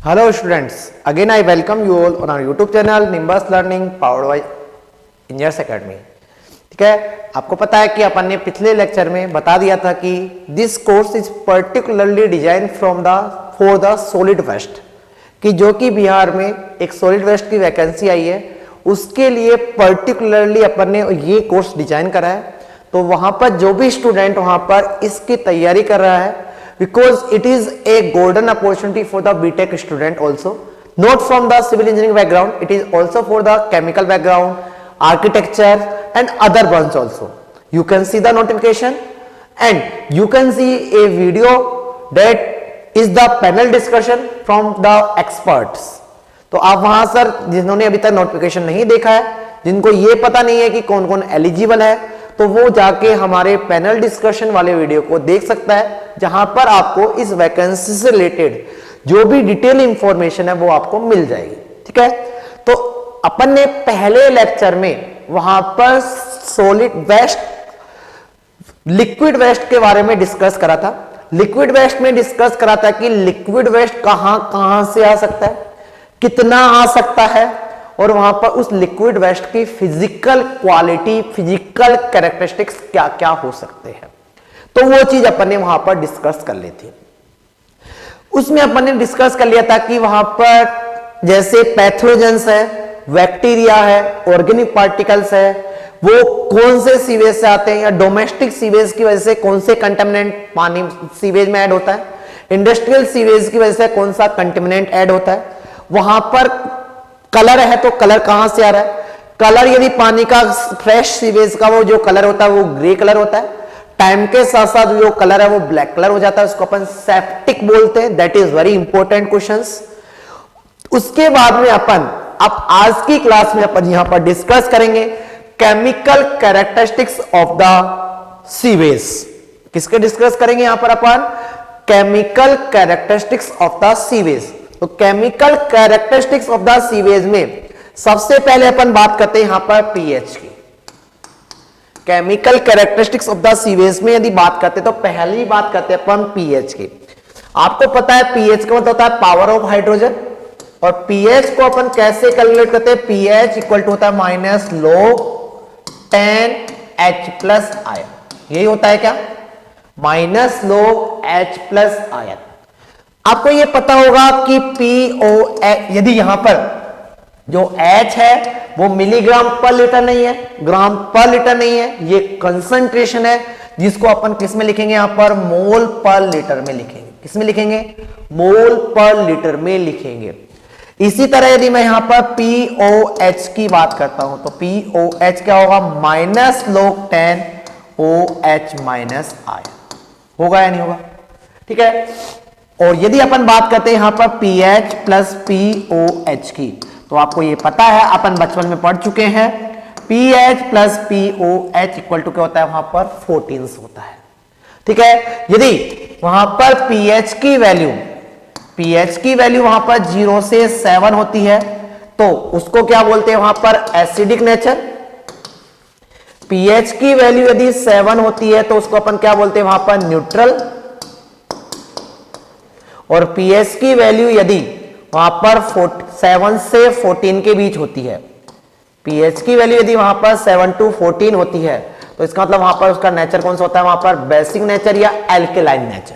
Hello students, again I welcome you all on our YouTube channel Nimbus Learning powered by Engineers Academy। ठीक है, आपको पता है कि अपन ने पिछले लेक्चर में बता दिया था कि this course is particularly design for the solid waste, कि जो कि बिहार में एक सॉलिड वेस्ट की वैकेंसी आई है उसके लिए पर्टिकुलरली अपन ने ये कोर्स डिजाइन करा है। तो वहां पर जो भी स्टूडेंट वहां पर इसकी तैयारी कर रहा है, because it is a golden opportunity for the BTech student also, not from the civil engineering background, it is also for the chemical background, architecture and other ones also. You can see the notification and you can see a video that is the panel discussion from the experts. तो आप वहां sir जिन्होंने अभी तक notification नहीं देखा है, जिनको ये पता नहीं है कि कौन कौन एलिजिबल है, तो वो जाके हमारे पैनल डिस्कशन वाले वीडियो को देख सकता है, जहां पर आपको इस वैकेंसी से रिलेटेड जो भी डिटेल इंफॉर्मेशन है वो आपको मिल जाएगी। ठीक है, तो अपन ने पहले लेक्चर में वहां पर सॉलिड वेस्ट, लिक्विड वेस्ट के बारे में डिस्कस करा था। लिक्विड वेस्ट में डिस्कस करा था कि लिक्विड वेस्ट कहां से आ सकता है, कितना आ सकता है, और वहां पर उस लिक्विड वेस्ट की फिजिकल क्वालिटी, फिजिकल कैरेक्टरिस्टिक्स क्या क्या हो सकते हैं। तो वो चीज अपन ने वहां पर डिस्कस कर ली थी। उसमें अपन ने डिस्कस कर लिया था कि वहां पर जैसे पैथोजेंस है, बैक्टीरिया है, ऑर्गेनिक पार्टिकल्स है, वो कौन से सीवेज से आते हैं, या डोमेस्टिक सीवेज की वजह से कौन से कंटेमिनेंट पानी सीवेज में ऐड होता है, इंडस्ट्रियल सीवेज की वजह से कौन सा कंटेमिनेंट ऐड होता है। वहां पर कलर है तो कलर कहां से आ रहा है, कलर यदि पानी का फ्रेश सीवेज का वो जो कलर होता है वो ग्रे कलर होता है, टाइम के साथ साथ जो कलर है वो ब्लैक कलर हो जाता है, उसको अपन सेप्टिक बोलते हैं। That is very important questions. उसके बाद में अपन अब आज की क्लास में अपन यहां पर डिस्कस करेंगे chemical characteristics of the sewage. किसके डिस्कस करेंगे यहां पर अपन? Chemical characteristics of the sewage. तो chemical characteristics of the sewage में सबसे पहले अपन बात करते हैं यहां पर पीएच की। Chemical characteristics of the sewage में यदि बात करते हैं तो पहली बात करते हैं अपन पीएच की। आपको पता है पीएच का मतलब होता है पावर ऑफ हाइड्रोजन, और पीएच को अपन कैसे कैलकुलेट करते हैं? पीएच इक्वल टू होता है minus log 10H plus ion. यही होता है क्या? Minus log H plus ion. आपको ये पता होगा कि POH, यदि यहां पर जो H है वो मिलीग्राम पर लीटर नहीं है, ग्राम पर लीटर नहीं है, ये कंसंट्रेशन है, जिसको अपन किस में लिखेंगे? यहां पर मोल पर लीटर में लिखेंगे। किस में लिखेंगे? मोल पर लीटर में लिखेंगे। इसी तरह यदि मैं यहां पर POH की बात करता हूं तो POH क्या होगा? Minus log 10OH minus ion. होगा या नहीं होगा? ठीक है। और यदि अपन बात करते हैं यहां पर पीएच प्लस पीओएच की, तो आपको ये पता है, अपन बचपन में पढ़ चुके हैं, pH plus pOH equal to क्या होता है? वहां पर 14 होता है। ठीक है। यदि वहां पर पीएच की वैल्यू वहां पर 0 से 7 होती है तो उसको क्या बोलते हैं? वहां पर एसिडिक नेचर। पीएच की वैल्यू यदि 7 होती है तो उसको अपन क्या बोलते हैं? वहां पर न्यूट्रल। और पीएच की वैल्यू यदि वहां पर 7 से 14 के बीच होती है, पीएच की वैल्यू यदि वहां पर 7 to 14 होती है, तो इसका मतलब वहां पर उसका नेचर कौन सा होता है? वहां पर बेसिक नेचर या एल्केलाइन नेचर।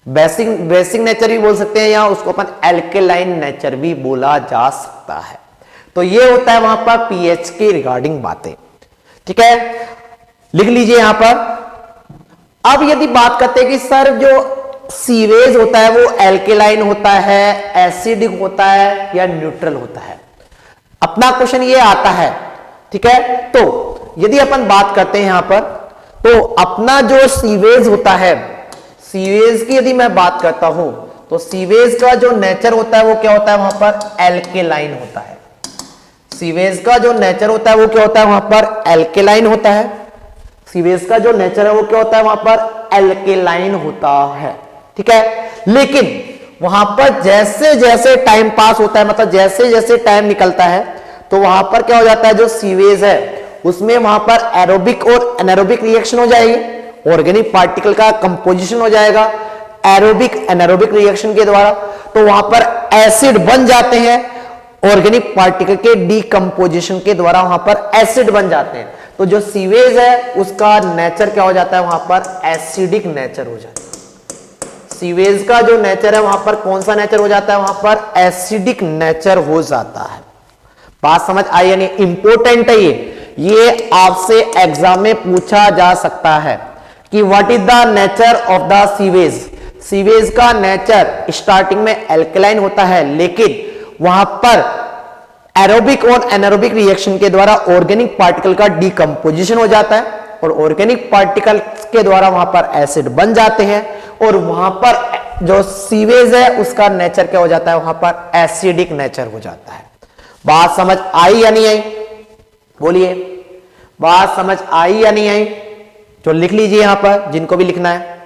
बेसिक नेचर भी बोल सकते हैं, या उसको अपन एल्केलाइन नेचर भी बोला जा सकता है। तो ये होता है वहां पर पीएच के रिगार्डिंग बातें। ठीक है, लिख लीजिए यहां पर। अब यदि बात करते हैं कि सर जो सीवेज होता है वो एल्केलाइन होता है, एसिडिक होता है, या न्यूट्रल होता है, अपना क्वेश्चन ये आता है। ठीक है, तो यदि अपन बात करते हैं यहां पर, तो अपना जो सीवेज होता है, सीवेज की यदि मैं बात करता हूं तो सीवेज का जो नेचर होता है वो क्या होता है? वहां पर एल्केलाइन होता है। सीवेज का जो नेचर होता है वो क्या होता है? वहां पर एल्केलाइन होता है। सीवेज का जो नेचर है वो क्या होता है? वहां पर एल्केलाइन होता है। ठीक है, लेकिन वहां पर जैसे जैसे टाइम पास होता है, मतलब जैसे जैसे टाइम निकलता है, तो वहां पर क्या हो जाता है? जो सीवेज है उसमें वहां पर एरोबिक और एनारोबिक रिएक्शन हो जाएगी, ऑर्गेनिक पार्टिकल का कंपोजिशन हो जाएगा एरोबिक एनारोबिक रिएक्शन के द्वारा। तो वहां पर एसिड बन जाते हैं, ऑर्गेनिक पार्टिकल के डीकंपोजिशन के द्वारा वहां पर एसिड बन जाते हैं। तो जो सीवेज है उसका नेचर क्या हो जाता है, वहां पर एसिडिक नेचर हो जाता है। सीवेज का जो नेचर है वहां पर कौन सा नेचर हो जाता है, वहां पर एसिडिक नेचर हो जाता है। बात समझ आई यानी इंपॉर्टेंट है ये आपसे एग्जाम में पूछा जा सकता है कि what is the nature of the sewage. Sewage का नेचर स्टार्टिंग में एल्कलाइन होता है, लेकिन वहां पर एरोबिक और एनारोबिक रिएक्शन के द्वारा ऑर्गेनिक पार्टिकल का डीकंपोजिशन हो जाता है और ऑर्गेनिक पार्टिकल के द्वारा वहां पर एसिड बन जाते हैं और वहां पर जो सीवेज है उसका नेचर क्या हो जाता है, वहां पर एसिडिक नेचर हो जाता है। बात समझ आई या नहीं आई, बोलिए बात समझ आई या नहीं आई? तो लिख लीजिए यहां पर जिनको भी लिखना है,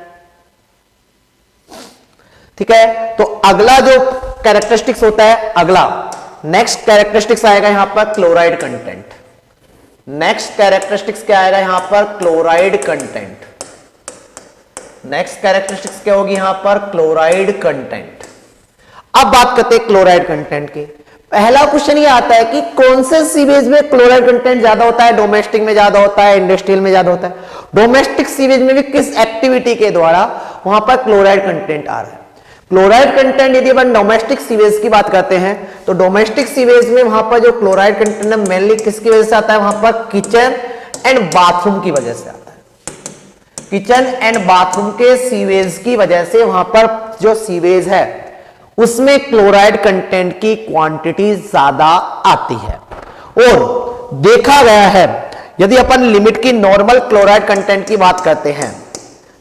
ठीक है। तो अगला जो कैरेक्टरिस्टिक्स होता है, अगला नेक्स्ट कैरेक्टरिस्टिक्स आएगा यहां पर क्लोराइड कंटेंट। नेक्स्ट कैरेक्टरिस्टिक्स क्या आएगा यहां पर, क्लोराइड कंटेंट। नेक्स्ट कैरेक्टरिस्टिक्स क्या होगी यहां पर, क्लोराइड कंटेंट। अब बात करते हैं क्लोराइड कंटेंट की। पहला क्वेश्चन ये आता है कि कौन से सीवेज में क्लोराइड कंटेंट ज्यादा होता है, डोमेस्टिक में ज्यादा होता है, इंडस्ट्रियल में ज्यादा होता है। डोमेस्टिक सीवेज में भी किस एक्टिविटी के द्वारा वहां पर क्लोराइड कंटेंट आ रहा है। क्लोराइड कंटेंट यदि अपन डोमेस्टिक सीवेज की बात करते हैं तो डोमेस्टिक सीवेज में वहां पर जो क्लोराइड कंटेंट है मेनली किसकी वजह से आता है, वहां पर किचन एंड बाथरूम की वजह से आता है। किचन एंड बाथरूम के सीवेज की वजह से वहां पर जो सीवेज है उसमें क्लोराइड कंटेंट की क्वांटिटी ज्यादा आती है। और देखा गया है यदि अपन लिमिट की नॉर्मल क्लोराइड कंटेंट की बात करते हैं,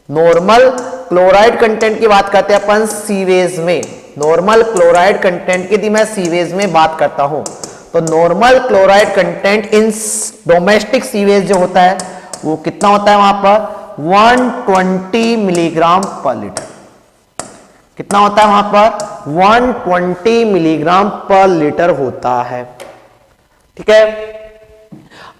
नॉर्मल क्लोराइड कंटेंट की बात करते हैं अपन सीवेज में, नॉर्मल क्लोराइड कंटेंट की यदि मैं सीवेज में बात करता हूं तो normal chloride content in domestic sewage जो होता है वो कितना होता है, वहां पर 120 मिलीग्राम पर लीटर। कितना होता है वहां पर, 120 मिलीग्राम पर लीटर होता है, ठीक है।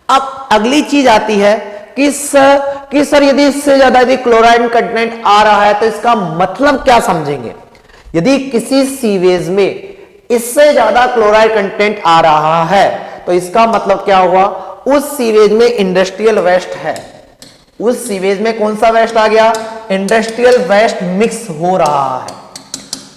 अब अगली चीज आती है कि सर यदि इससे ज्यादा यदि क्लोराइड कंटेंट आ रहा है तो इसका मतलब क्या समझेंगे। यदि किसी सीवेज में इससे ज्यादा क्लोराइड कंटेंट आ रहा है तो इसका मतलब क्या हुआ, उस सीवेज में इंडस्ट्रियल वेस्ट है। उस सीवेज में कौन सा वेस्ट आ गया, इंडस्ट्रियल वेस्ट मिक्स हो रहा है।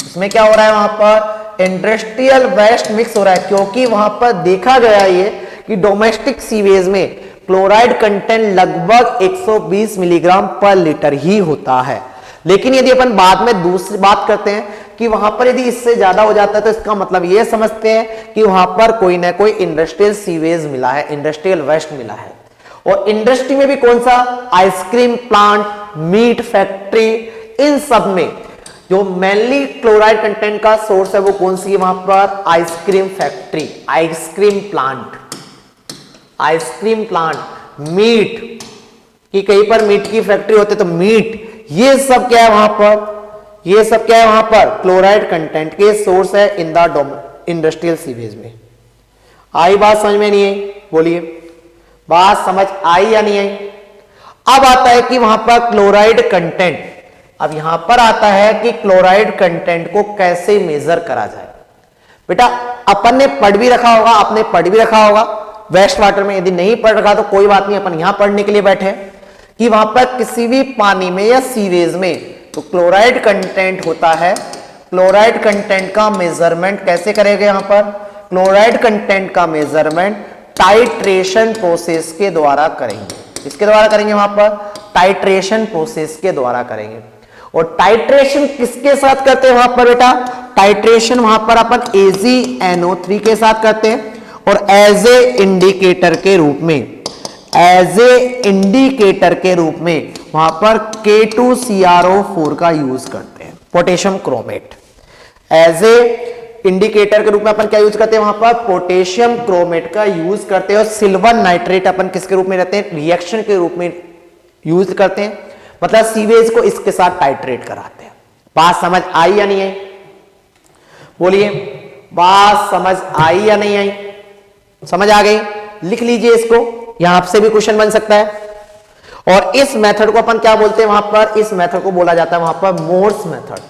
इसमें क्या हो रहा है, वहां पर इंडस्ट्रियल वेस्ट मिक्स हो रहा है, क्योंकि वहां पर देखा गया ये कि डोमेस्टिक सीवेज में क्लोराइड कंटेंट लगभग 120 मिलीग्राम पर लीटर ही होता है। लेकिन यदि अपन बाद में दूसरी बात करते हैं कि वहां पर यदि इससे ज्यादा हो जाता है तो इसका मतलब यह समझते हैं कि वहां पर कोई ना कोई इंडस्ट्रियल सीवेज मिला है, इंडस्ट्रियल वेस्ट मिला है। और इंडस्ट्री में भी कौन सा, आइसक्रीम प्लांट, मीट फैक्ट्री, इन सब में जो मेनली क्लोराइड कंटेंट का सोर्स है वो कौन सी है, वहां पर ice cream factory, ice cream plant, ice cream plant, meat कि कहीं पर मीट की फैक्ट्री होती है तो मीट, ये सब क्या है वहां पर, ये सब क्या है वहां पर क्लोराइड कंटेंट के सोर्स है इन द इंडस्ट्रियल सीवेज में। आई बात समझ में नहीं आई, बोलिए बात समझ आई या नहीं आई? अब आता है कि वहां पर क्लोराइड कंटेंट, अब यहां पर आता है कि क्लोराइड कंटेंट को कैसे मेजर करा जाए। बेटा अपन ने पढ़ भी रखा होगा, आपने पढ़ भी रखा होगा वेस्ट वाटर में, यदि नहीं पढ़ रखा तो कोई बात नहीं, अपन यहां पढ़ने के लिए बैठे कि वहां पर किसी भी पानी में या सीवेज में तो क्लोराइड कंटेंट होता है। क्लोराइड कंटेंट का मेजरमेंट कैसे करेंगे, यहां पर क्लोराइड कंटेंट का मेजरमेंट टाइट्रेशन प्रोसेस के द्वारा करेंगे। किसके द्वारा करेंगे, वहां पर टाइट्रेशन प्रोसेस के द्वारा करेंगे। और टाइट्रेशन किसके साथ करते हैं वहां पर बेटा, टाइट्रेशन वहां पर अपन AgNO3 के साथ करते हैं और एज ए इंडिकेटर के रूप में, एज ए इंडिकेटर के रूप में वहां पर K2CrO4 का यूज करते हैं, potassium chromate. As a indicator के रूप में अपन क्या यूज करते हैं, वहां पर पोटेशियम क्रोमेट का यूज करते हैं। और सिल्वर नाइट्रेट अपन किसके रूप में रहते हैं, रिएक्शन के रूप में यूज करते हैं, मतलब सीवेज को इसके साथ टाइट्रेट कराते हैं। बात समझ आई या नहीं आई, बोलिए बात समझ आई या नहीं आई? समझ आ गई, लिख लीजिए इसको, यहां से भी क्वेश्चन बन सकता है। और इस मेथड को अपन क्या बोलते हैं, वहां पर इस मेथड को बोला जाता है वहां पर मोर्स मेथड।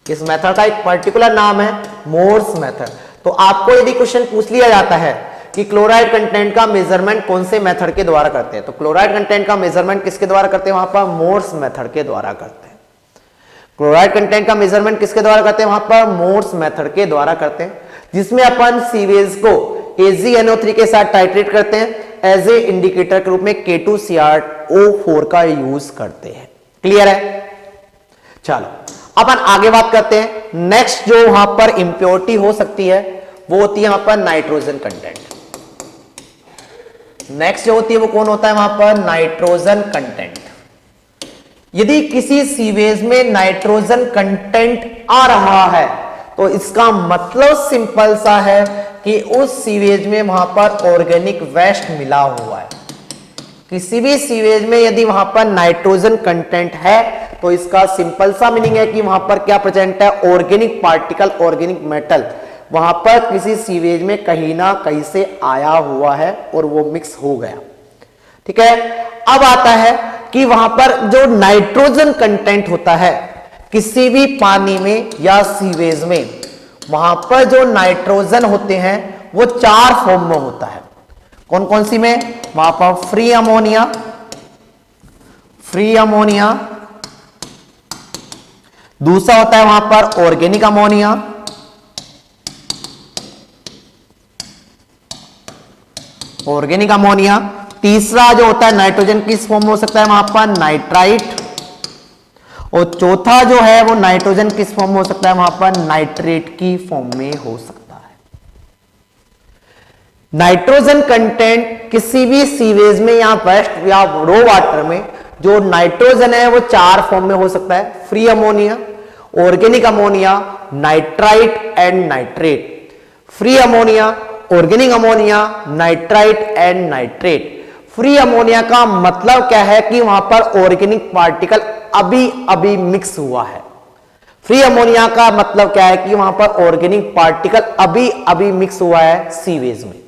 इस मेथड का एक पर्टिकुलर नाम है मोर्स मेथड। तो आपको यदि क्वेश्चन पूछ लिया जाता है कि क्लोराइड कंटेंट का मेजरमेंट कौन से मेथड के द्वारा करते हैं, तो क्लोराइड कंटेंट का मेजरमेंट किसके द्वारा करते हैं, वहां पर मोर्स मेथड के द्वारा करते हैं। क्लोराइड कंटेंट का मेजरमेंट किसके द्वारा करते हैं, वहां पर मोर्स मेथड के द्वारा करते हैं, जिसमें अपन सीवेज को AgNO3 के साथ टाइट्रेट करते हैं, एज ए इंडिकेटर के रूप में K2CrO4 का यूज करते हैं। क्लियर है? चलो अपन आगे बात करते हैं। नेक्स्ट जो वहां पर इंप्योरिटी हो सकती है वो होती है वहां पर नाइट्रोजन कंटेंट। नेक्स्ट जो होती है वो कौन होता है, वहां पर नाइट्रोजन कंटेंट। यदि किसी सीवेज में नाइट्रोजन कंटेंट आ रहा है तो इसका मतलब सिंपल सा है कि उस सीवेज में वहां पर ऑर्गेनिक वेस्ट मिला हुआ है। किसी भी सीवेज में यदि वहां पर नाइट्रोजन कंटेंट है तो इसका सिंपल सा मीनिंग है कि वहां पर क्या प्रेजेंट है, ऑर्गेनिक पार्टिकल, ऑर्गेनिक मेटल वहां पर किसी सीवेज में कहीं ना कहीं से आया हुआ है और वो मिक्स हो गया। ठीक है, अब आता है कि वहां पर जो नाइट्रोजन कंटेंट होता है किसी भी पानी में या सीवेज में, वहां पर जो नाइट्रोजन होते हैं वो 4 फॉर्म में होता है। कौन कौन सी में, वहां पर फ्री अमोनिया, दूसरा होता है वहां पर ऑर्गेनिक अमोनिया, तीसरा जो होता है नाइट्रोजन किस फॉर्म में हो सकता है, वहां पर नाइट्राइट, और चौथा जो है वो नाइट्रोजन किस फॉर्म में हो सकता है, वहां पर नाइट्रेट की फॉर्म में हो सकता है। नाइट्रोजन कंटेंट किसी भी सीवेज में या वेस्ट या रो वाटर में जो नाइट्रोजन है वो 4 फॉर्म में हो सकता है, free ammonia, organic ammonia, nitrite and nitrate. Free ammonia, organic ammonia, nitrite and nitrate. Free ammonia का मतलब क्या है कि वहां पर ऑर्गेनिक पार्टिकल अभी मिक्स हुआ है। फ्री अमोनिया का मतलब क्या है कि वहां पर ऑर्गेनिक पार्टिकल अभी मिक्स हुआ है सीवेज में।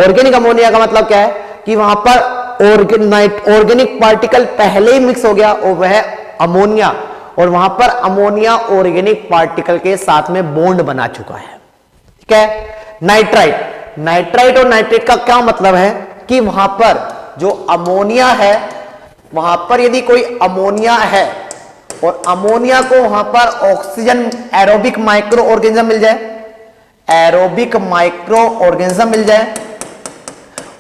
ऑर्गेनिक अमोनिया का मतलब क्या है कि वहां पर ऑर्गेनिक पार्टिकल पहले ही मिक्स हो गया और वह अमोनिया, और वहां पर अमोनिया ऑर्गेनिक पार्टिकल के साथ में बॉन्ड बना चुका है। ठीक है, नाइट्राइट और नाइट्रेट का क्या मतलब है कि वहां पर जो अमोनिया है, वहां पर यदि कोई अमोनिया है और अमोनिया को वहां पर ऑक्सीजन एरोबिक माइक्रो ऑर्गेनिज्म मिल जाए,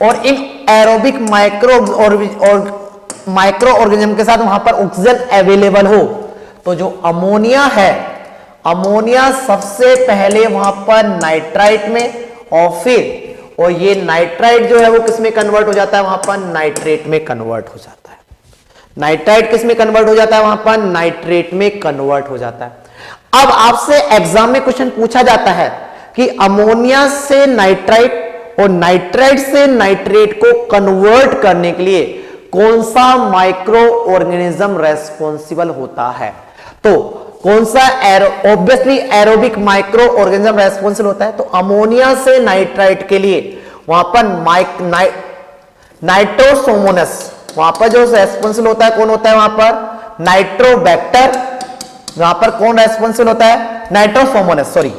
और इन एरोबिक माइक्रो ऑर्गेनिज्म के साथ वहां पर ऑक्सीजन अवेलेबल हो, तो जो अमोनिया है, अमोनिया सबसे पहले वहां पर नाइट्राइट में और ये नाइट्राइट जो है वो किस में कन्वर्ट हो जाता है, वहां पर नाइट्रेट में कन्वर्ट हो जाता है। नाइट्राइट किस में कन्वर्ट हो जाता है, वहां पर नाइट्रेट में कन्वर्ट हो जाता है। अब आपसे एग्जाम में क्वेश्चन पूछा जाता है कि अमोनिया से नाइट्राइट और नाइट्राइट से नाइट्रेट को कन्वर्ट करने के लिए कौन सा माइक्रो ऑर्गेनिज्म रेस्पॉन्सिबल होता है, तो कौन सा obviously aerobic micro organism responsible होता है। तो अमोनिया से नाइट्राइट के लिए वहां पर नाइट्रोसोमोनस, वहां पर जो रेस्पॉन्सिबल होता है कौन होता है, वहां पर नाइट्रोबैक्टर, वहां पर कौन रेस्पॉन्सिबल होता है, नाइट्रोसोमोनस, सॉरी,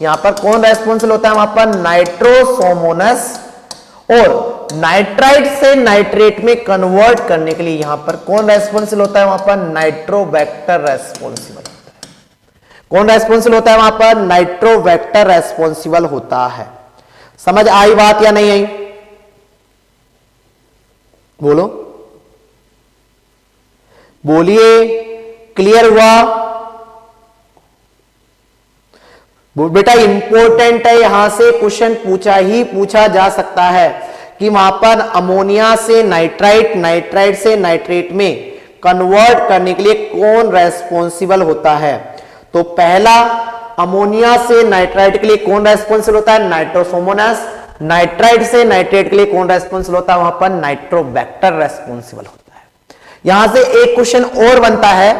यहां पर कौन रेस्पॉन्सिबल होता है, वहां पर नाइट्रोसोमोनस, और नाइट्राइट से नाइट्रेट में कन्वर्ट करने के लिए यहां पर कौन रेस्पॉन्सिबल होता है, वहां पर नाइट्रोबैक्टर रेस्पॉन्सिबल होता है। कौन रेस्पॉन्सिबल होता है, वहां पर नाइट्रोबैक्टर रेस्पॉन्सिबल होता है। समझ आई बात या नहीं आई, बोलो, बोलिए, क्लियर हुआ? बेटा इंपॉर्टेंट है, यहां से क्वेश्चन पूछा जा सकता है कि वहां पर अमोनिया से नाइट्राइट, नाइट्राइट से नाइट्रेट में कन्वर्ट करने के लिए कौन रेस्पॉन्सिबल होता है। तो पहला, अमोनिया से नाइट्राइट के लिए कौन रेस्पॉन्सिबल होता है, नाइट्रोसोमोनस। नाइट्राइट से नाइट्रेट के लिए कौन रेस्पॉन्सिबल होता है, वहां पर नाइट्रोबैक्टर रेस्पॉन्सिबल होता है। यहां से एक क्वेश्चन और बनता है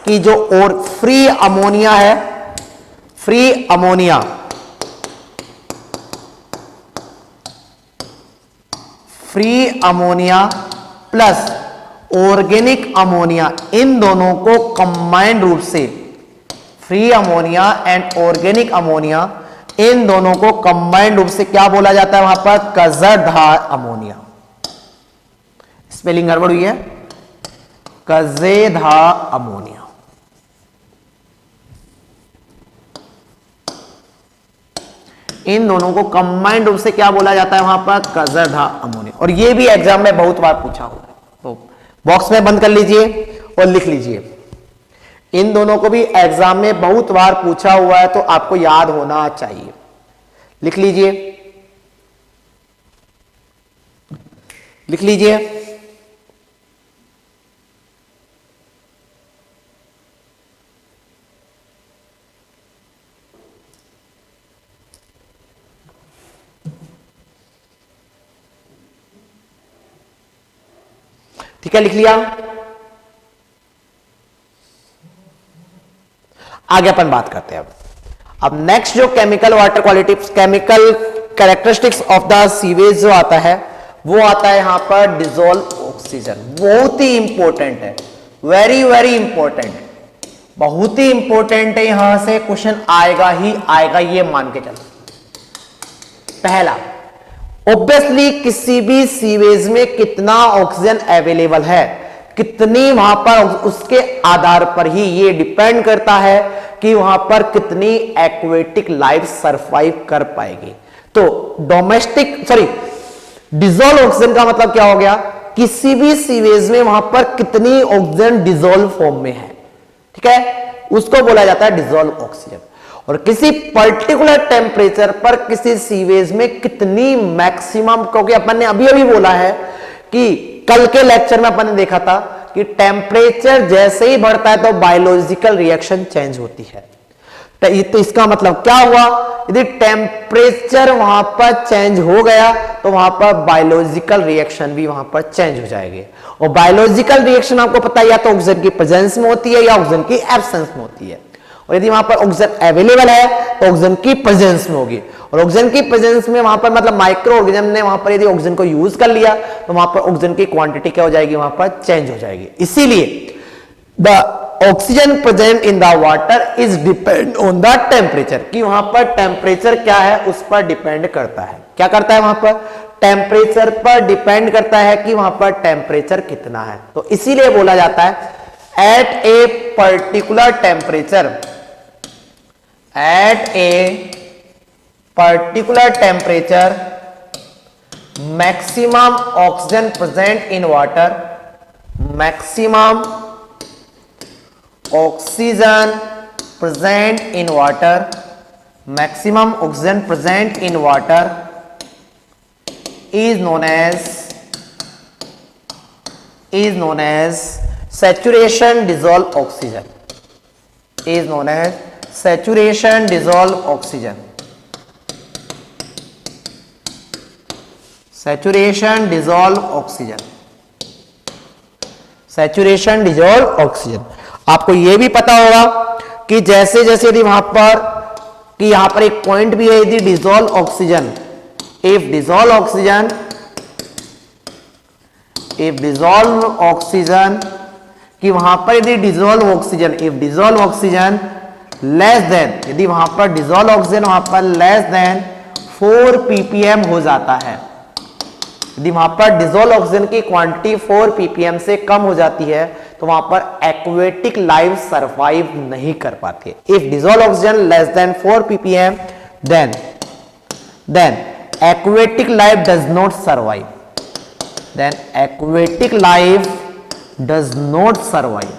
कि जो और फ्री अमोनिया है, free ammonia plus organic ammonia, इन दोनों को कंबाइंड रूप से free ammonia and organic ammonia, इन दोनों को कंबाइंड रूप से क्या बोला जाता है वहां पर? कजरधार अमोनिया। स्पेलिंग गड़बड़ हुई है, कजेधार अमोनिया। इन दोनों को कंबाइंड रूप से क्या बोला जाता है वहां पर? कजरधार अमोनिया। और ये भी एग्जाम में बहुत बार पूछा हुआ है, तो बॉक्स में बंद कर लीजिए और लिख लीजिए। इन दोनों को भी एग्जाम में बहुत बार पूछा हुआ है, तो आपको याद होना चाहिए। लिख लीजिए, लिख लीजिए। ठीक है, लिख लिया। आगे अपन बात करते हैं। अब नेक्स्ट जो chemical water quality, chemical characteristics of the sewage जो आता है, वो आता है यहां पर डिसॉल्व ऑक्सीजन। बहुत ही इंपॉर्टेंट है, वेरी वेरी इंपॉर्टेंट, बहुत ही इंपॉर्टेंट है। यहां से क्वेश्चन आएगा ही आएगा, ये मान के चलो। पहला, ऑब्वियसली किसी भी सीवेज में कितना ऑक्सीजन अवेलेबल है, कितनी वहां पर, उसके आधार पर ही ये डिपेंड करता है कि वहां पर कितनी एक्वेटिक लाइफ सरवाइव कर पाएगी। तो डोमेस्टिक डिसॉल्व ऑक्सीजन का मतलब क्या हो गया? किसी भी सीवेज में वहां पर कितनी ऑक्सीजन डिसॉल्व फॉर्म में है, ठीक है, उसको बोला जाता है डिसॉल्व ऑक्सीजन। और किसी पर्टिकुलर टेम्परेचर पर किसी सीवेज में कितनी मैक्सिमम, क्योंकि अपन ने अभी अभी बोला है कि कल के लेक्चर में अपन ने देखा था कि टेम्परेचर जैसे ही बढ़ता है तो बायोलॉजिकल रिएक्शन चेंज होती है। तो इसका मतलब क्या हुआ? यदि टेम्परेचर वहां पर चेंज हो गया तो वहां पर बायोलॉजिकल रिएक्शन भी वहां पर चेंज हो जाएगी। और बायोलॉजिकल रिएक्शन आपको पता है या तो ऑक्सीजन की प्रेजेंस में होती है या ऑक्सीजन की एब्सेंस में होती है। और यदि वहां पर ऑक्सीजन अवेलेबल है तो ऑक्सीजन की प्रेजेंस में होगी। और ऑक्सीजन की प्रेजेंस में वहां पर मतलब माइक्रो ऑर्गेनिज्म ने वहां पर यदि ऑक्सीजन को यूज कर लिया तो वहां पर ऑक्सीजन की क्वांटिटी क्या हो जाएगी? वहां पर चेंज हो जाएगी। इसीलिए the oxygen present in the water is depend on the temperature, कि वहां पर टेम्परेचर क्या है उस पर डिपेंड करता है। क्या करता है? वहां पर टेम्परेचर पर डिपेंड करता है कि वहां पर टेम्परेचर कितना है। तो इसीलिए बोला जाता है at a particular temperature, at a particular temperature maximum oxygen present in water, maximum oxygen present in water, maximum oxygen present in water is known as saturation dissolved oxygen, is known as saturation dissolved oxygen, saturation dissolved oxygen, saturation dissolved oxygen। आपको यह भी पता होगा कि जैसे जैसे यदि वहां पर, कि यहां पर एक पॉइंट भी है, यदि dissolve oxygen, if dissolve oxygen, if dissolve oxygen, कि वहां पर यदि dissolve oxygen, if dissolve oxygen less then, यदि वहां पर डिसॉल्व ऑक्सीजन वहां पर लेस देन 4 ppm हो जाता है, यदि वहां पर डिसॉल्व ऑक्सीजन की क्वांटिटी 4 ppm से कम हो जाती है तो वहां पर एक्वेटिक लाइफ सरवाइव नहीं कर पाती है। If dissolve oxygen less than 4 ppm then aquatic life does not survive, then aquatic life does not survive,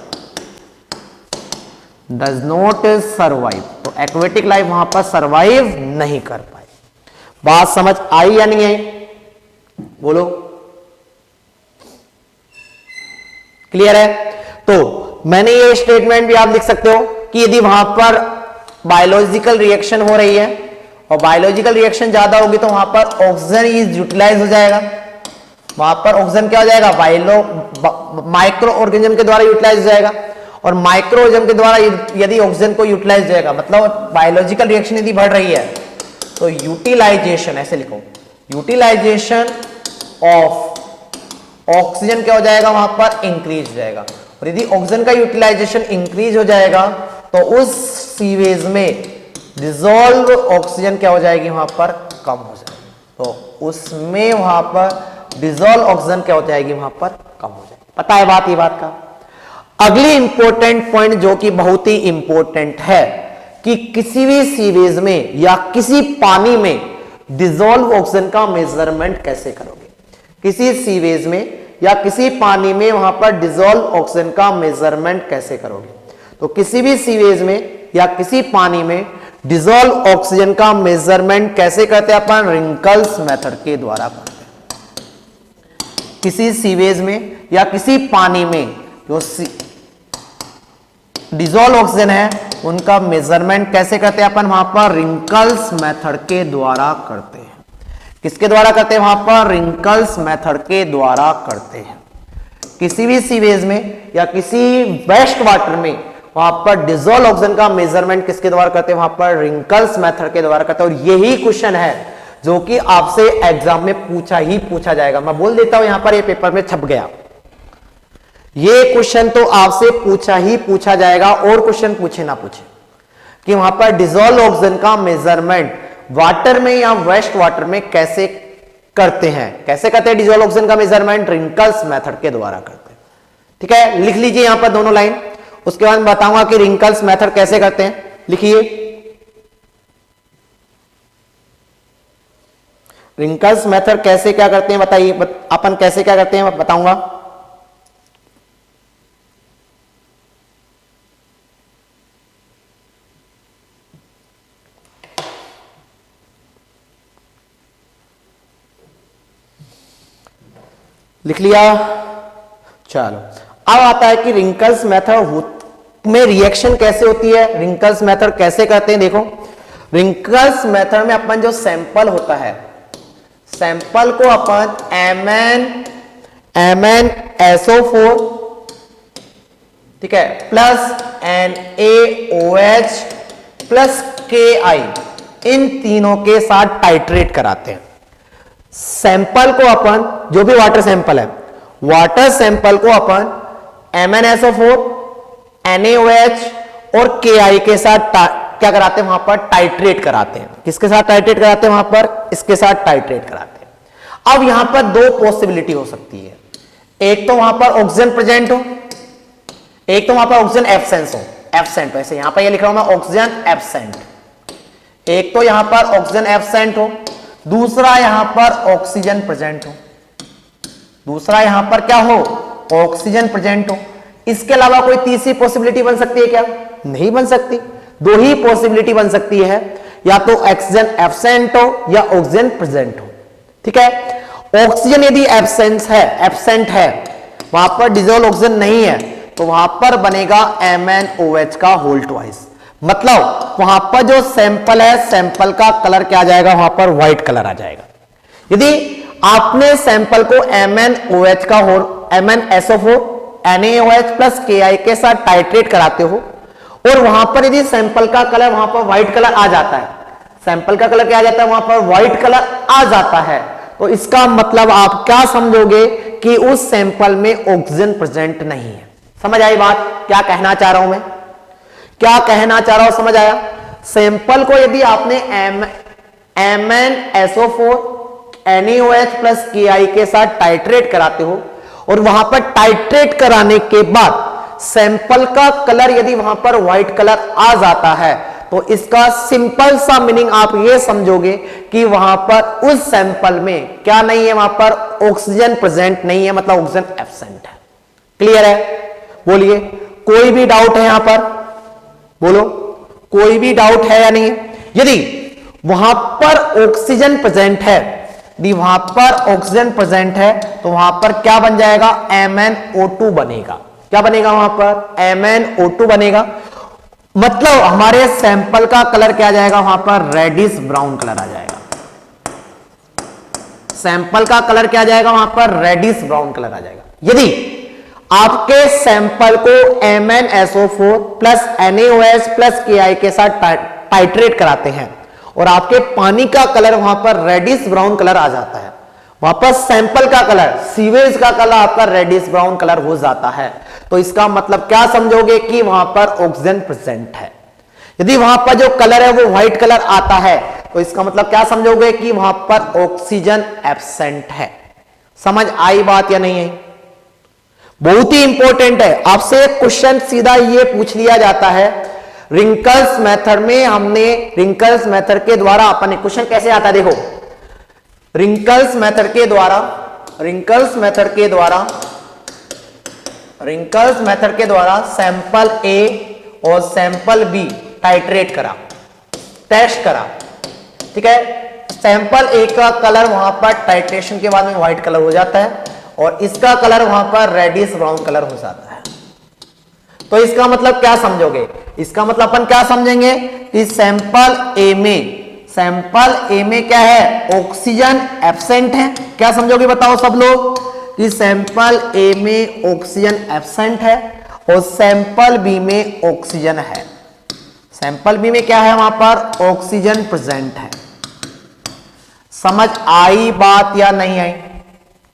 does not survive. तो एक्वेटिक लाइफ वहां पर सर्वाइव नहीं कर पाए। बात समझ आई या नहीं आई? बोलो, क्लियर है? तो मैंने ये स्टेटमेंट भी आप लिख सकते हो कि यदि वहां पर बायोलॉजिकल रिएक्शन हो रही है और बायोलॉजिकल रिएक्शन ज्यादा होगी तो वहां पर ऑक्सीजन इज यूटिलाइज हो जाएगा, वहां पर ऑक्सीजन क्या हो जाएगा? माइक्रो ऑर्गेनिज्म के द्वारा यूटिलाइज हो जाएगा। और माइक्रो ऑर्गेनिज्म के द्वारा यदि ऑक्सीजन को यूटिलाइज हो जाएगा, मतलब बायोलॉजिकल रिएक्शन यदि बढ़ रही है तो यूटिलाइजेशन, ऐसे लिखो, यूटिलाइजेशन ऑफ ऑक्सीजन क्या हो जाएगा? वहां पर इंक्रीज हो जाएगा। और यदि ऑक्सीजन का यूटिलाइजेशन इंक्रीज हो जाएगा तो उस सीवेज में डिसॉल्व ऑक्सीजन क्या हो जाएगी, वहां पर कम हो जाएगी। तो उसमें वहां पर डिसॉल्व ऑक्सीजन क्या हो जाएगी, वहां पर कम हो जाएगी। पता है बात, ये बात का। अगली इंपॉर्टेंट पॉइंट जो कि बहुत ही इंपॉर्टेंट है कि किसी भी सीवेज में या किसी पानी में डिसॉल्व ऑक्सीजन का मेजरमेंट कैसे करोगे। किसी सीवेज में या किसी पानी में वहां पर डिसॉल्व ऑक्सीजन का मेजरमेंट कैसे करोगे। तो किसी भी सीवेज में या किसी पानी में डिसॉल्व ऑक्सीजन का मेजरमेंट कैसे करते हैं अपन, रिंकल्स मेथड के द्वारा करते हैं। किसी सीवेज में या किसी पानी में जो डिसॉल्व ऑक्सीजन है उनका मेजरमेंट कैसे करते हैं अपन, वहां पर रिंकल्स मेथड के द्वारा करते हैं। किसके द्वारा करते हैं, वहां पर रिंकल्स मेथड के द्वारा करते हैं। किसी भी सीवेज में या किसी वेस्ट वाटर में वहां पर डिसॉल्व ऑक्सीजन का मेजरमेंट किसके द्वारा करते हैं, वहां पर रिंकल्स मेथड के द्वारा करते हैं। और यही क्वेश्चन है जो कि आपसे एग्जाम में पूछा जाएगा। मैं बोल देता हूं, यहां पर ये पेपर में छप गया, ये क्वेश्चन तो आपसे पूछा जाएगा, और क्वेश्चन पूछे ना पूछे, कि वहां पर डिसॉल्व ऑक्सीजन का मेजरमेंट वाटर में या वेस्ट वाटर में कैसे करते हैं। कैसे करते हैं डिसॉल्व ऑक्सीजन का मेजरमेंट, रिंकल्स मेथड के द्वारा करते हैं। ठीक है, लिख लीजिए यहां पर दोनों लाइन, उसके बाद मैं बताऊंगा कि रिंकल्स मेथड कैसे करते हैं। लिखिए, रिंकल्स मेथड कैसे क्या करते हैं बताइए, अपन कैसे क्या करते हैं बताऊंगा। लिख लिया, चलो। अब आता है कि रिंकल्स मेथड में रिएक्शन कैसे होती है, रिंकल्स मेथड कैसे करते हैं। देखो, रिंकल्स मेथड में अपन जो सैंपल होता है, सैंपल को अपन MnSO4 ठीक है प्लस NaOH प्लस Ki इन तीनों के साथ टाइट्रेट कराते हैं। सैंपल को अपन, जो भी वाटर सैंपल है, वाटर सैंपल को अपन MnSO4 NaOH और Ki के साथ क्या कराते हैं, वहां पर टाइट्रेट कराते हैं। किसके साथ टाइट्रेट कराते हैं, वहां पर इसके साथ टाइट्रेट कराते हैं। अब यहां पर दो पॉसिबिलिटी हो सकती है, एक तो वहां पर ऑक्सीजन प्रेजेंट हो, एक तो वहां पर ऑक्सीजन एब्सेंस हो, एब्सेंट। वैसे यहां पर ये लिख रहा हूं मैं ऑक्सीजन एब्सेंट, एक तो यहां पर ऑक्सीजन एब्सेंट हो, दूसरा यहां पर ऑक्सीजन प्रेजेंट हो, दूसरा यहां पर क्या हो, ऑक्सीजन प्रेजेंट हो। इसके अलावा कोई तीसरी पॉसिबिलिटी बन सकती है क्या, नहीं बन सकती। दो ही पॉसिबिलिटी बन सकती है, या तो ऑक्सीजन एब्सेंट हो या ऑक्सीजन प्रेजेंट हो। ठीक है, ऑक्सीजन यदि एब्सेंट है, वहां पर डिसॉल्व ऑक्सीजन नहीं है, तो वहां पर बनेगा MnOH का होल ट्वाइस। मतलब वहां पर जो सैंपल है, सैंपल का कलर क्या आ जाएगा, वहां पर व्हाइट कलर आ जाएगा। यदि आपने सैंपल को MnOH का whole MnSO4 NaOH plus Ki के साथ टाइट्रेट कराते हो, और वहां पर यदि सैंपल का कलर वहां पर व्हाइट कलर आ जाता है, सैंपल का कलर क्या आ जाता है, वहां पर व्हाइट कलर आ जाता है, तो इसका मतलब आप क्या समझोगे कि उस सैंपल में ऑक्सीजन प्रेजेंट नहीं है। समझ आई बात, क्या कहना चाह रहा हूं मैं, क्या कहना चाह रहा हूं, समझ आया। सैंपल को यदि आपने MnSO4 NaOH प्लस Ki के साथ टाइट्रेट कराते हो, और वहां पर टाइट्रेट कराने के बाद सैंपल का कलर यदि वहां पर व्हाइट कलर आ जाता है, तो इसका सिंपल सा मीनिंग आप ये समझोगे कि वहां पर उस सैंपल में क्या नहीं है, वहां पर ऑक्सीजन प्रेजेंट नहीं है, मतलब ऑक्सीजन एब्सेंट है। क्लियर है, बोलिए, कोई भी डाउट है यहां पर, बोलो, कोई भी डाउट है या नहीं है। यदि वहां पर ऑक्सीजन प्रेजेंट है, यदि वहां पर ऑक्सीजन प्रेजेंट है, तो वहां पर क्या बन जाएगा, MnO2 बनेगा। क्या बनेगा, वहां पर MnO2 बनेगा। मतलब हमारे सैंपल का कलर क्या आ जाएगा, वहां पर रेडिश ब्राउन कलर आ जाएगा। सैंपल का कलर क्या आ जाएगा, वहां पर रेडिश ब्राउन कलर आ जाएगा। यदि आपके सैंपल को MnSO4 plus NaOH plus Ki के साथ टाइट्रेट कराते हैं, और आपके पानी का कलर वहां पर रेडिश ब्राउन कलर आ जाता है, वहां पर सैंपल का कलर, सीवेज का कलर आपका रेडिश ब्राउन कलर हो जाता है, तो इसका मतलब क्या समझोगे कि वहां पर ऑक्सीजन प्रेजेंट है। यदि वहां पर जो कलर है वो व्हाइट कलर आता है तो इसका मतलब क्या समझोगे कि वहां पर ऑक्सीजन एब्सेंट है। समझ आई बात या नहीं आई? बहुत ही इंपॉर्टेंट है। आपसे एक क्वेश्चन सीधा ये पूछ लिया जाता है रिंकल्स मेथड में। हमने रिंकल्स मेथड के द्वारा अपन क्वेश्चन कैसे आता है देखो, रिंकल्स मेथड के द्वारा सैंपल ए और सैंपल बी टाइट्रेट करा, टेस्ट करा, ठीक है। सैंपल ए का कलर वहां पर टाइट्रेशन के बाद में व्हाइट कलर हो जाता है और इसका कलर वहां पर रेडिश ब्राउन कलर हो जाता है। तो इसका मतलब क्या समझोगे? इसका मतलब अपन क्या समझेंगे कि सैंपल ए में क्या है? ऑक्सीजन एब्सेंट है। क्या समझोगे बताओ सब लोग कि सैंपल ए में ऑक्सीजन एब्सेंट है और सैंपल बी में ऑक्सीजन है। सैंपल बी में क्या है? वहां पर ऑक्सीजन प्रेजेंट है। समझ आई बात या नहीं आई?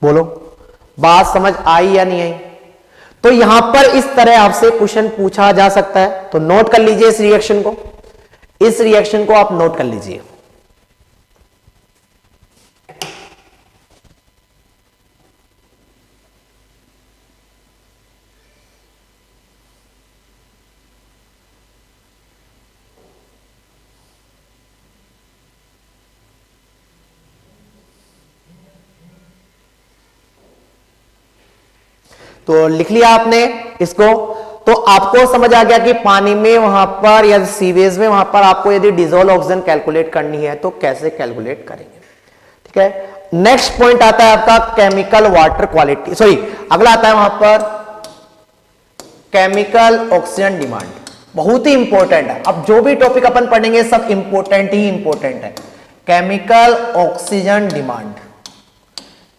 बोलो, बात समझ आई या नहीं आई? तो यहां पर इस तरह आपसे क्वेश्चन पूछा जा सकता है। तो नोट कर लीजिए इस रिएक्शन को आप नोट कर लीजिए। तो लिख लिया आपने इसको। तो आपको समझ आ गया कि पानी में वहां पर या सीवेज में वहां पर आपको यदि डिसॉल्व ऑक्सीजन कैलकुलेट करनी है तो कैसे कैलकुलेट करेंगे, ठीक है। नेक्स्ट पॉइंट आता है आपका केमिकल वाटर क्वालिटी, सॉरी अगला आता है वहां पर केमिकल ऑक्सीजन डिमांड। बहुत ही इंपॉर्टेंट है। अब जो भी टॉपिक अपन पढ़ेंगे सब इंपॉर्टेंट ही इंपॉर्टेंट है। Chemical oxygen demand,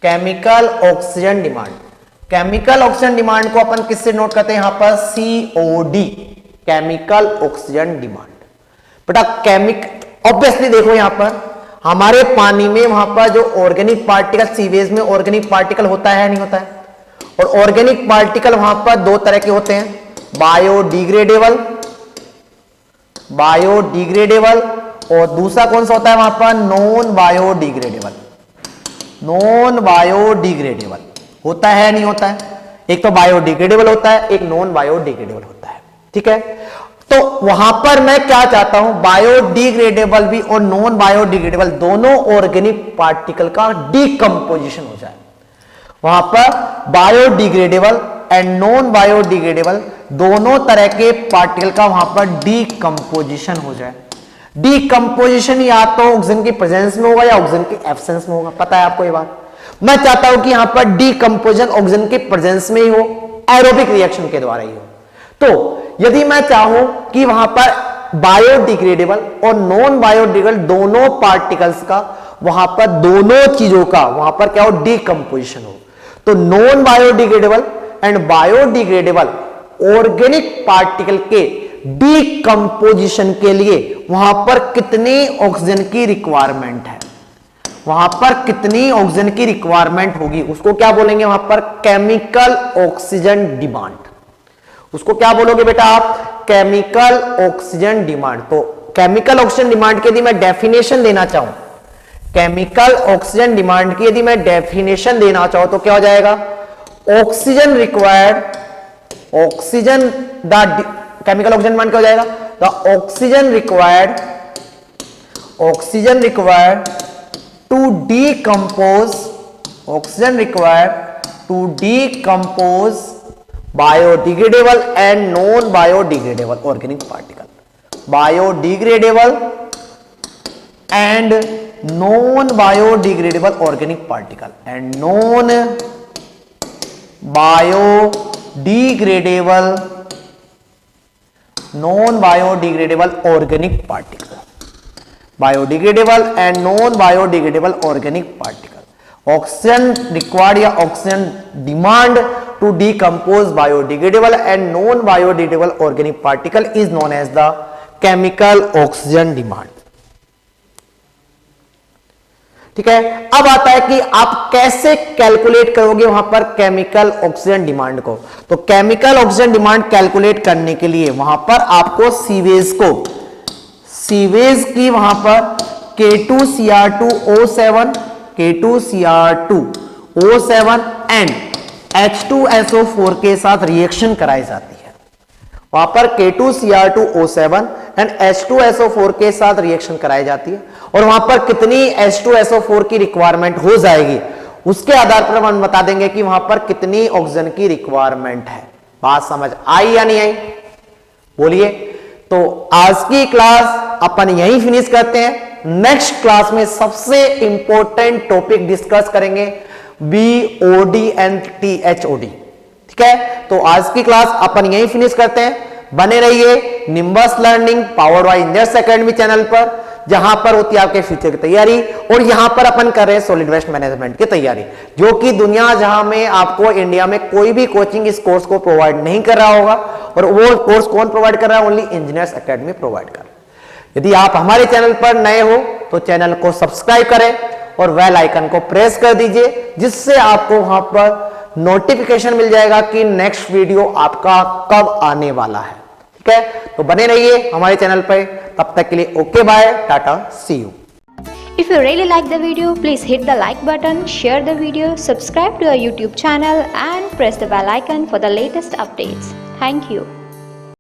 chemical oxygen demand. Chemical oxygen demand को अपन किससे नोट करते हैं? यहां पर COD, केमिकल ऑक्सीजन डिमांड। बेटा ऑब्वियसली देखो यहां पर हमारे पानी में वहां पर जो ऑर्गेनिक पार्टिकल, सीवेज में ऑर्गेनिक पार्टिकल होता है नहीं होता है? और ऑर्गेनिक पार्टिकल वहां पर दो तरह के होते हैं, बायोडिग्रेडेबल और दूसरा कौन सा होता है वहां पर? नॉन बायोडिग्रेडेबल होता है नहीं होता है? एक तो बायोडिग्रेडेबल होता है, एक नॉन बायोडिग्रेडेबल होता है, ठीक है। तो वहां पर मैं क्या चाहता हूं, बायोडिग्रेडेबल भी और नॉन बायोडिग्रेडेबल दोनों ऑर्गेनिक पार्टिकल का डीकंपोजिशन हो जाए। वहां पर बायोडिग्रेडेबल एंड नॉन बायोडिग्रेडेबल दोनों तरह के पार्टिकल का वहां पर डीकंपोजिशन हो जाए। डीकंपोजिशन या तो ऑक्सीजन की प्रेजेंस में होगा या ऑक्सीजन की एब्सेंस में होगा, पता है आपको ये बात। मैं चाहता हूं कि यहां पर डीकंपोजिशन ऑक्सीजन की प्रेजेंस में ही हो, एरोबिक रिएक्शन के द्वारा ही हो। तो यदि मैं चाहूं कि वहां पर बायोडिग्रेडेबल और नॉन बायोडिग्रेडेबल दोनों पार्टिकल्स का, वहां पर दोनों चीजों का वहां पर क्या हो? डीकंपोजिशन हो। तो non biodegradable and biodegradable organic particle के डीकंपोजिशन के लिए वहां पर कितनी ऑक्सीजन की रिक्वायरमेंट है, वहां पर कितनी ऑक्सीजन की रिक्वायरमेंट होगी, उसको क्या बोलेंगे? वहां पर केमिकल ऑक्सीजन डिमांड। उसको क्या बोलोगे बेटा आप? Chemical oxygen demand. तो केमिकल ऑक्सीजन डिमांड की यदि मैं डेफिनेशन देना चाहूं, केमिकल ऑक्सीजन डिमांड की यदि मैं डेफिनेशन देना चाहूं तो क्या हो जाएगा? Oxygen required, oxygen the chemical oxygen demand क्या हो जाएगा? The oxygen required to decompose, oxygen required to decompose biodegradable and non biodegradable organic particle, biodegradable and non biodegradable organic particle and non biodegradable organic particle, biodegradable and non biodegradable organic particle. Oxygen required या oxygen demand to decompose biodegradable and non biodegradable organic particle is known as the chemical oxygen demand, ठीक है। अब आता है कि आप कैसे calculate करोगे वहां पर केमिकल ऑक्सीजन डिमांड को। तो केमिकल ऑक्सीजन डिमांड कैलकुलेट करने के लिए वहां पर आपको सीवेज को सीवेज की वहां पर K2Cr2O7 एंड H2SO4 के साथ रिएक्शन कराई जाती है। वहां पर K2Cr2O7 एंड H2SO4 के साथ रिएक्शन कराई जाती है और वहां पर कितनी H2SO4 की रिक्वायरमेंट हो जाएगी उसके आधार पर हम बता देंगे कि वहां पर कितनी ऑक्सीजन की रिक्वायरमेंट है। बात समझ आई या नहीं आई? बोलिए। तो आज की क्लास अपन यहीं फिनिश करते हैं। नेक्स्ट क्लास में सबसे इंपॉर्टेंट टॉपिक डिस्कस करेंगे BOD एंड THOD। ठीक है, तो आज की क्लास अपन यहीं फिनिश करते हैं। बने रहिए nimbus learning powered by engineers academy channel पर, जहां पर होती है आपके फ्यूचर की तैयारी और यहां पर अपन कर रहे हैं सॉलिड वेस्ट मैनेजमेंट की तैयारी, जो कि दुनिया जहां में आपको इंडिया में कोई भी कोचिंग इस कोर्स को प्रोवाइड नहीं कर रहा होगा। और वो कोर्स कौन प्रोवाइड कर रहा है? ओनली इंजीनियर्स एकेडमी प्रोवाइड कर रहा है। यदि आप हमारे चैनल पर नए हो तो चैनल को सब्सक्राइब करें और बेल आइकन को प्रेस कर दीजिए, जिससे आपको वहां पर नोटिफिकेशन मिल जाएगा कि नेक्स्ट वीडियो आपका कब आने वाला है। ठीक है, तो बने रहिए हमारे चैनल पर। तब तक के लिए okay bye, tata, see you. If you really like the video, please hit the like button, share the video, subscribe to our YouTube channel and press the bell icon for the latest updates. Thank you.